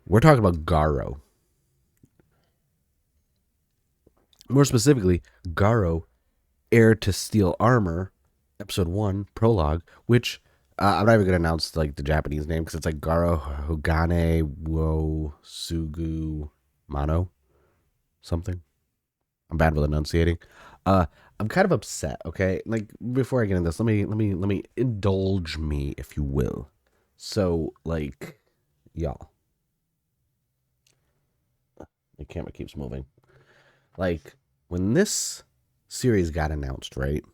We're talking about Garo. More specifically, Garo, Heir to Steel Armor, Episode 1, Prologue, which I'm not even going to announce like the Japanese name because it's like Garo Hogane wo Sugu Mano something. I'm bad with enunciating. Uh, I'm kind of upset. Okay, like before I get into this, let me indulge me, if you will. So, like, y'all, the camera keeps moving. Like when this series got announced, right?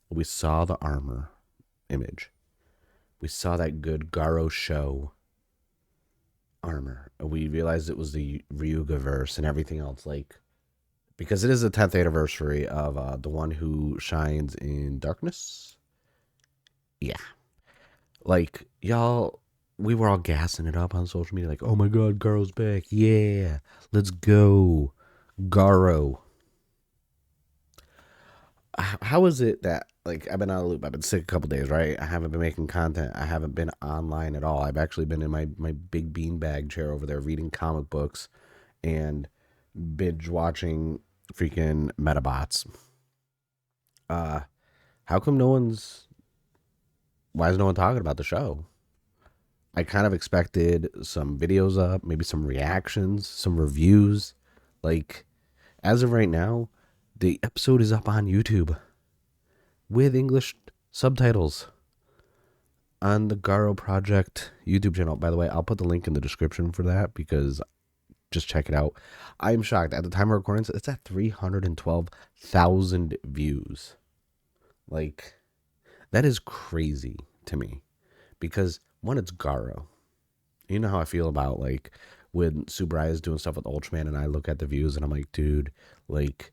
We saw the armor image. We saw that good Garo show armor. We realized it was the Ryuga verse and everything else. Like because it is the 10th anniversary of the one who shines in darkness. Yeah, like y'all, we were all gassing it up on social media, like, "Oh my God, Garo's back! Yeah, let's go, Garo." How is it that like I've been out of the loop? I've been sick a couple days, right? I haven't been making content. I haven't been online at all. I've actually been in my big beanbag chair over there reading comic books and binge watching freaking Metabots. Uh, how come no one's? Why is no one talking about the show? I kind of expected some videos up, maybe some reactions, some reviews. Like as of right now, the episode is up on YouTube with English subtitles on the Garo Project YouTube channel. By the way, I'll put the link in the description for that because just check it out. I'm shocked. At the time of recording, it's at 312,000 views. Like, that is crazy to me because, one, it's Garo. You know how I feel about, like, when Subarai is doing stuff with Ultraman and I look at the views and I'm like, dude, like,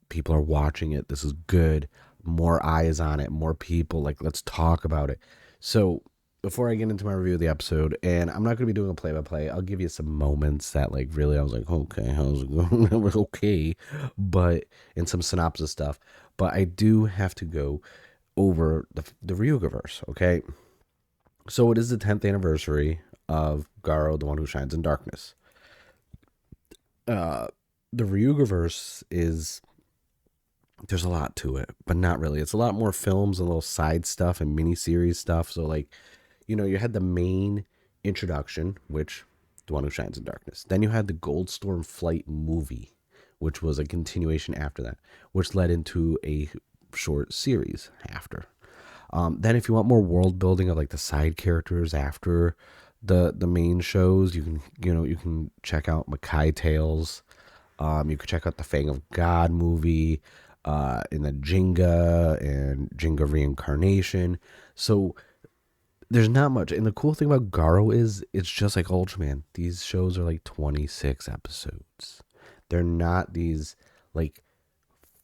people are watching it. This is good. More eyes on it. More people. Like, let's talk about it. So, before I get into my review of the episode, and I'm not going to be doing a play by play, I'll give you some moments that, like, really I was like, okay, how's it going? It was okay. But, and some synopsis stuff. But I do have to go over the Ryugaverse, okay? So, it is the 10th anniversary of Garo, the one who shines in darkness. Uh, the Ryugaverse is there's a lot to it, but not really. It's a lot more films and little side stuff and mini-series stuff. So, like, you had the main introduction, which the one who shines in darkness. Then you had the Goldstorm Flight movie, which was a continuation after that, which led into a short series after. Then, if you want more world building of like the side characters after the main shows, you can check out Makai Tales. You could check out the Fang of God movie, in the Jinga and Jinga Reincarnation. So there's not much. And the cool thing about Garo is it's just like Ultraman. These shows are like 26 episodes. They're not these like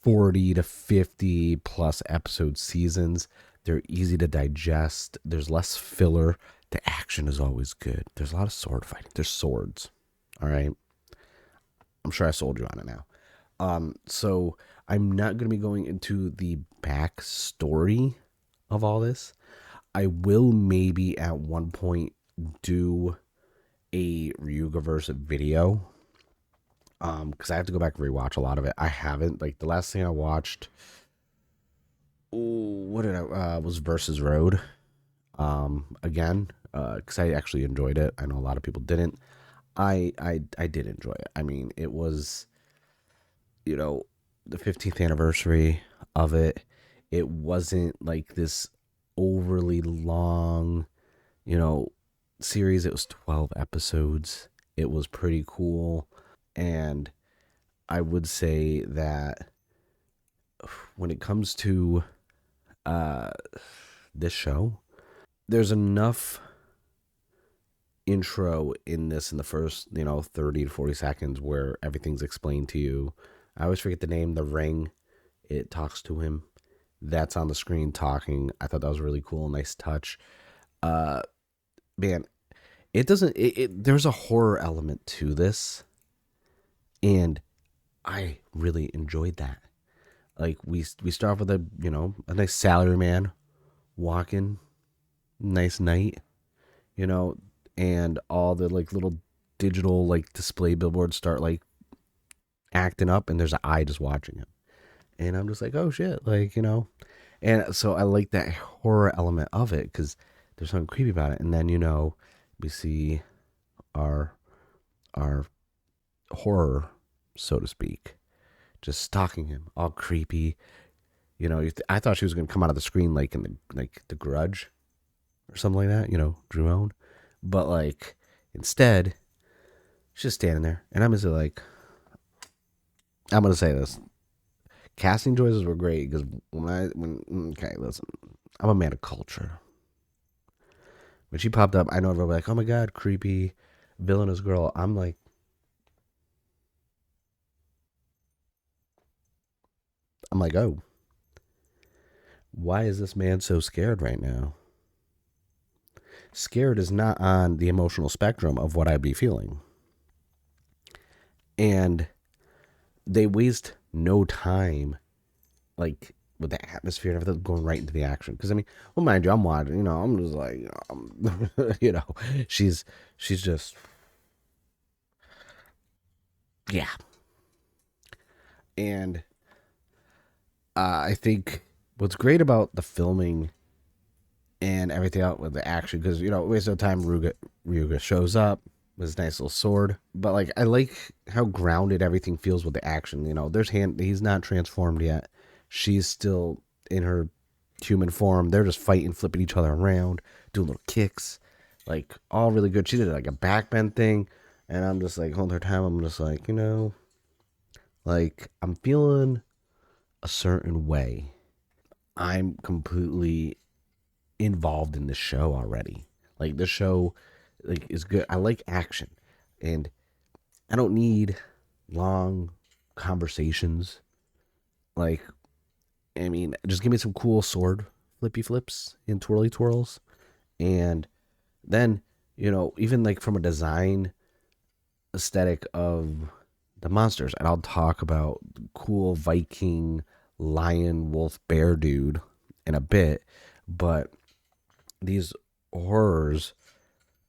40 to 50 plus episode seasons. They're easy to digest. There's less filler. The action is always good. There's a lot of sword fighting. There's swords. All right. I'm sure I sold you on it now. So I'm not going to be going into the backstory of all this. I will maybe at one point do a Ryugaverse video. Because I have to go back and rewatch a lot of it. I haven't. Like the last thing I watched, what did I was Versus Road. Again, because I actually enjoyed it. I know a lot of people didn't. I did enjoy it. I mean, it was you know, the 15th anniversary of it. It wasn't like this overly long, you know, series. It was 12 episodes. It was pretty cool. And I would say that when it comes to uh, this show, there's enough intro in this in the first, 30 to 40 seconds where everything's explained to you. I always forget the name, the ring. It talks to him. That's on the screen talking. I thought that was really cool. Nice touch. Uh, Man, it doesn't, there's a horror element to this. And I really enjoyed that. Like we start off with a nice salaryman walking, nice night, you know, and all the like little digital like display billboards start like acting up, and there's an eye just watching him, and I'm just like, oh shit, like and so I like that horror element of it because there's something creepy about it, and then we see our our horror, so to speak, just stalking him, all creepy. I thought she was gonna come out of the screen like in the Grudge or something like that. Drew Owen, but like instead, she's just standing there, and I'm just like, I'm gonna say this: casting choices were great because okay, listen, I'm a man of culture. When she popped up, I know everybody like, oh my god, creepy, villainous girl. I'm like, oh, why is this man so scared right now? Scared is not on the emotional spectrum of what I'd be feeling. And they waste no time, like with the atmosphere and everything, going right into the action. Because I mean, well, mind you, I'm watching. I'm just like, she's just, yeah. And I think what's great about the filming and everything out with the action, because waste no time. Ryuga shows up with his nice little sword, but like I like how grounded everything feels with the action. There's he's not transformed yet. She's still in her human form. They're just fighting, flipping each other around, doing little kicks, like all really good. She did like a backbend thing, and I'm just like holding her time. I'm just like like I'm feeling a certain way. I'm completely involved in the show already. Like the show, like is good. I like action, and I don't need long conversations. Like, I mean, just give me some cool sword flippy flips and twirly twirls, and then even like from a design aesthetic of the monsters, and I'll talk about cool Viking lion wolf bear dude in a bit, but these horrors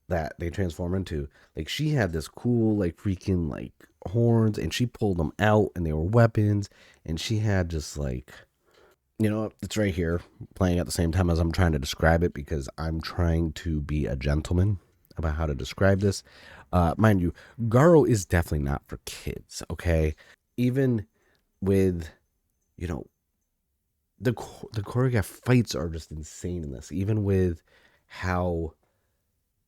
that they transform into. Like she had this cool like freaking like horns, and she pulled them out and they were weapons, and she had just like it's right here playing at the same time as I'm trying to describe it because I'm trying to be a gentleman about how to describe this. Mind you, Garo is definitely not for kids, okay? Even with, you know, the choreographed fights are just insane in this. Even with how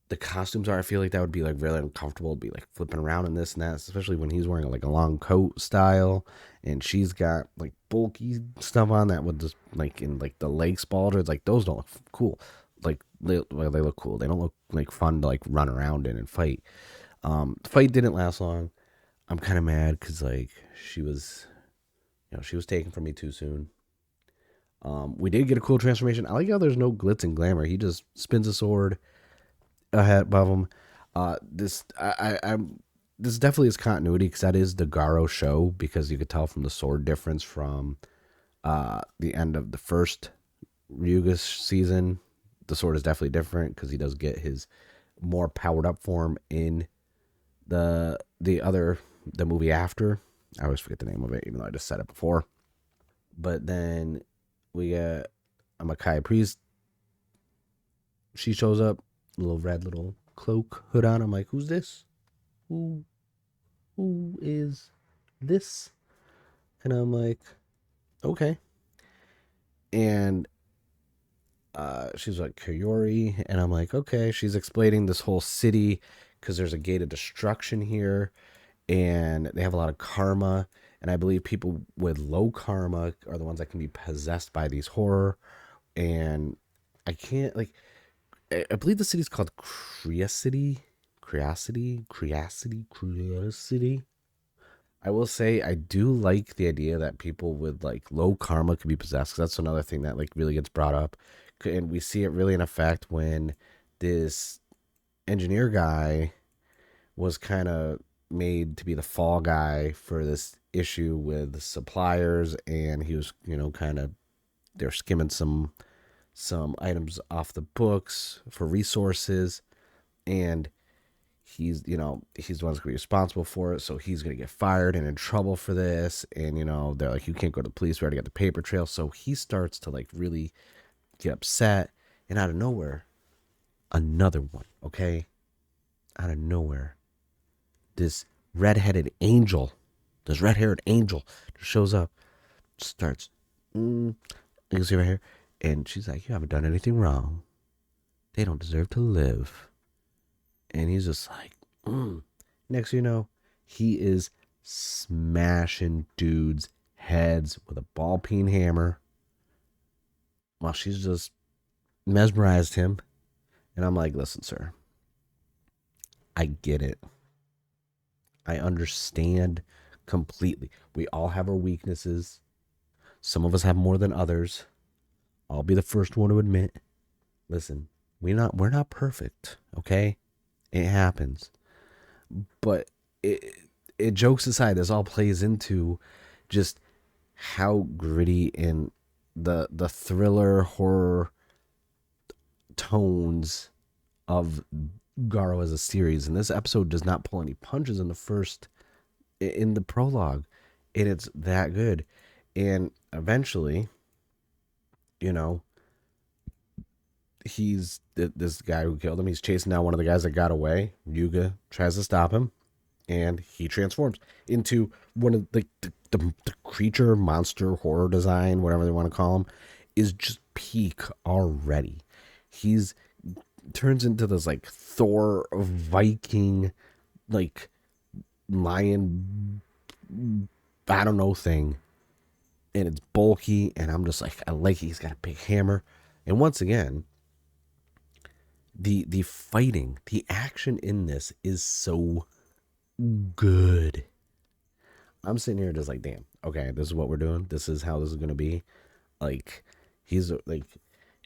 the costumes are, I feel like that would be like really uncomfortable to be like flipping around in this and that, especially when he's wearing like a long coat style, and she's got like bulky stuff on that would just like in like the leg spalders, like those don't look cool. Like they look cool. They don't look like fun to like run around in and fight. The fight didn't last long. I'm kind of mad because like she was, she was taken from me too soon. We did get a cool transformation. I like how there's no glitz and glamour. He just spins a sword ahead above him. I'm this definitely is continuity because that is the Garo show, because you could tell from the sword difference from the end of the first Ryuga season. The sword is definitely different because he does get his more powered up form in the movie after. I always forget the name of it, even though I just said it before. But then we got a Makai priest. She shows up, little red little cloak hood on. I'm like, who's this? Who who is this? And I'm like, okay. And she's like, Kayori. And I'm like, okay. She's explaining this whole city because there's a gate of destruction here, and they have a lot of karma. And I believe people with low karma are the ones that can be possessed by these horror. And I can't, like, I believe the city's called Curiosity. Curiosity. I will say I do like the idea that people with like low karma could be possessed. 'Cause that's another thing that like really gets brought up, and we see it really in effect when this engineer guy was kind of made to be the fall guy for this issue with the suppliers, and he was kind of they're skimming some items off the books for resources, and he's the one that's gonna be responsible for it, so he's gonna get fired and in trouble for this. And they're like, you can't go to the police, we already got the paper trail. So he starts to like really get upset, and out of nowhere, another one, okay? Out of nowhere, this red-headed angel, this red-haired angel just shows up, starts, you can see right here, and she's like, you haven't done anything wrong. They don't deserve to live. And he's just like, Next you know, he is smashing dudes' heads with a ball peen hammer while she's just mesmerized him. And I'm like, listen, sir, I get it. I understand completely. We all have our weaknesses. Some of us have more than others. I'll be the first one to admit. Listen, we're not perfect, okay? It happens. But it jokes aside, this all plays into just how gritty and the thriller horror tones of Garo as a series. And this episode does not pull any punches in the prologue, and it's that good. And eventually, you know, he's this guy who killed him. He's chasing down one of the guys that got away. Yuga tries to stop him, and he transforms into one of the creature, monster, horror design, whatever they want to call him, is just peak already. He's turns into this like Thor Viking, like lion, I don't know thing, and it's bulky, and I'm just like, I like it. He's got a big hammer, and once again, the fighting, the action in this is so good. I'm sitting here just like, damn, okay, this is what we're doing. This is how this is gonna be. Like, he's like,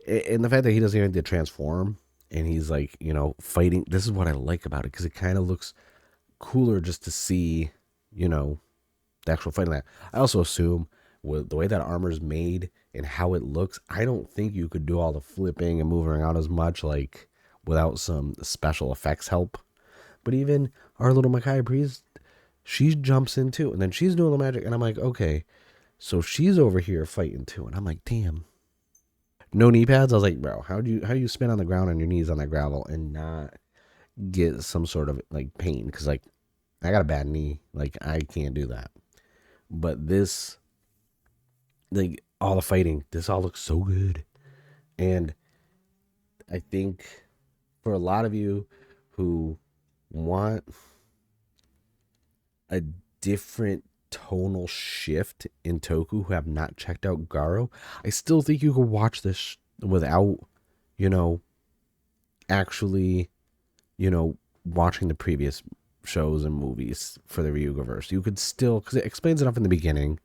and the fact that he doesn't even get to transform, and he's like, fighting. This is what I like about it, because it kind of looks cooler just to see, the actual fighting. That I also assume with the way that armor is made and how it looks, I don't think you could do all the flipping and moving around as much like without some special effects help. But even our little Makai priest, she jumps in too, and then she's doing the magic, and I'm like, okay, so she's over here fighting too, and I'm like, damn. No knee pads. I was like, bro, how do you spin on the ground on your knees on that gravel and not get some sort of like pain? Because like, I got a bad knee, like I can't do that. But this, like, all the fighting, this all looks so good. And I think for a lot of you who want a different tonal shift in Toku, who have not checked out Garo, I still think you could watch this without, actually, watching the previous shows and movies for the Ryugaverse. You could still, because it explains enough in the beginning.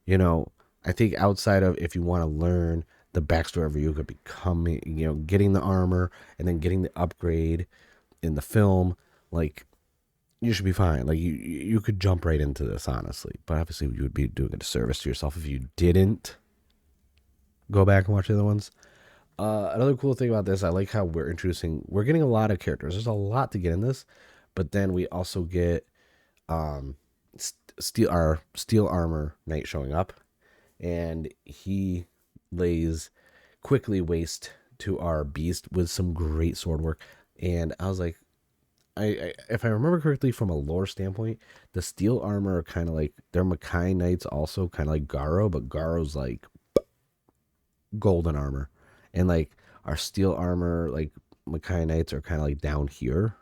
I think outside of, if you want to learn the backstory of Ryuga becoming, getting the armor and then getting the upgrade in the film, like, you should be fine. Like, you could jump right into this, honestly. But obviously, you would be doing a disservice to yourself if you didn't go back and watch the other ones. Another cool thing about this, I like how we're getting a lot of characters. There's a lot to get in this, but then we also get steel armor knight showing up, and he lays quickly waste to our beast with some great sword work. And I was like, if I remember correctly, from a lore standpoint, the steel armor are kind of like, they're Makai Knights, also kind of like Garo, but Garo's like golden armor, and like our steel armor, like Makai Knights, are kind of like down here.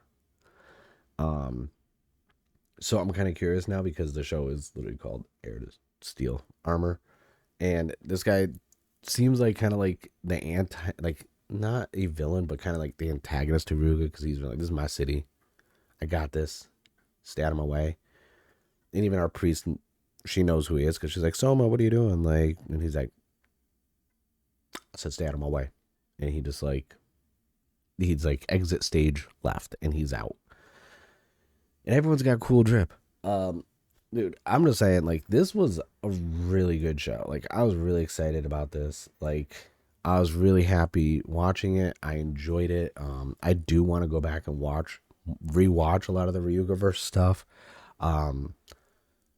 So I'm kind of curious now, because the show is literally called Heir to Steel Armor, and this guy seems like kind of like the anti, like not a villain, but kind of like the antagonist to Ruga, because he's like, this is my city, I got this, stay out of my way. And even our priest, she knows who he is, because she's like, Soma, what are you doing? Like, and he's like, I said, stay out of my way. And he's like exit stage left, and he's out. And everyone's got cool drip. Dude, I'm just saying, like, this was a really good show. Like, I was really excited about this. Like, I was really happy watching it. I enjoyed it. I do want to go back and watch rewatch a lot of the Ryugaverse stuff. Um,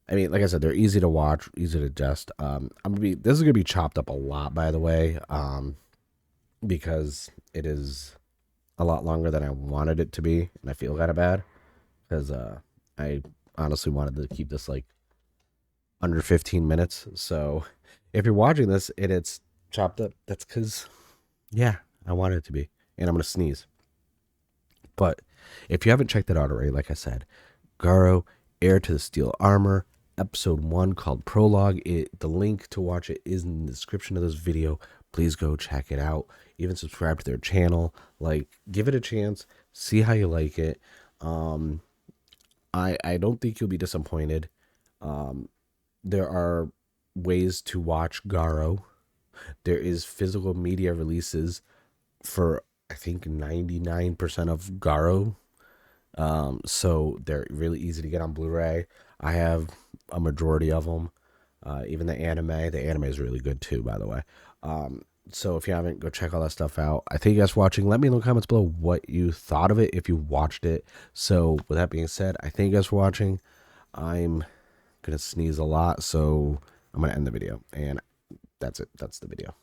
I mean, like I said, they're easy to watch, easy to digest. This is gonna be chopped up a lot, by the way, because it is a lot longer than I wanted it to be, and I feel kind of bad because I honestly wanted to keep this like under 15 minutes. So if you're watching this and it's chopped up, that's because yeah, I wanted it to be, and I'm gonna sneeze. But if you haven't checked it out already, like I said, Garo, Heir to the Steel Armor, episode 1 called Prologue. The link to watch it is in the description of this video. Please go check it out. Even subscribe to their channel. Like, give it a chance. See how you like it. I don't think you'll be disappointed. There are ways to watch Garo. There is physical media releases for I think 99% of Garo. So they're really easy to get on Blu-ray. I have a majority of them. Even the anime is really good too, by the way. So if you haven't, go check all that stuff out. I thank you guys for watching. Let me know in the comments below what you thought of it if you watched it. So with that being said, I thank you guys for watching. I'm gonna sneeze a lot, so I'm gonna end the video, and that's it. That's the video.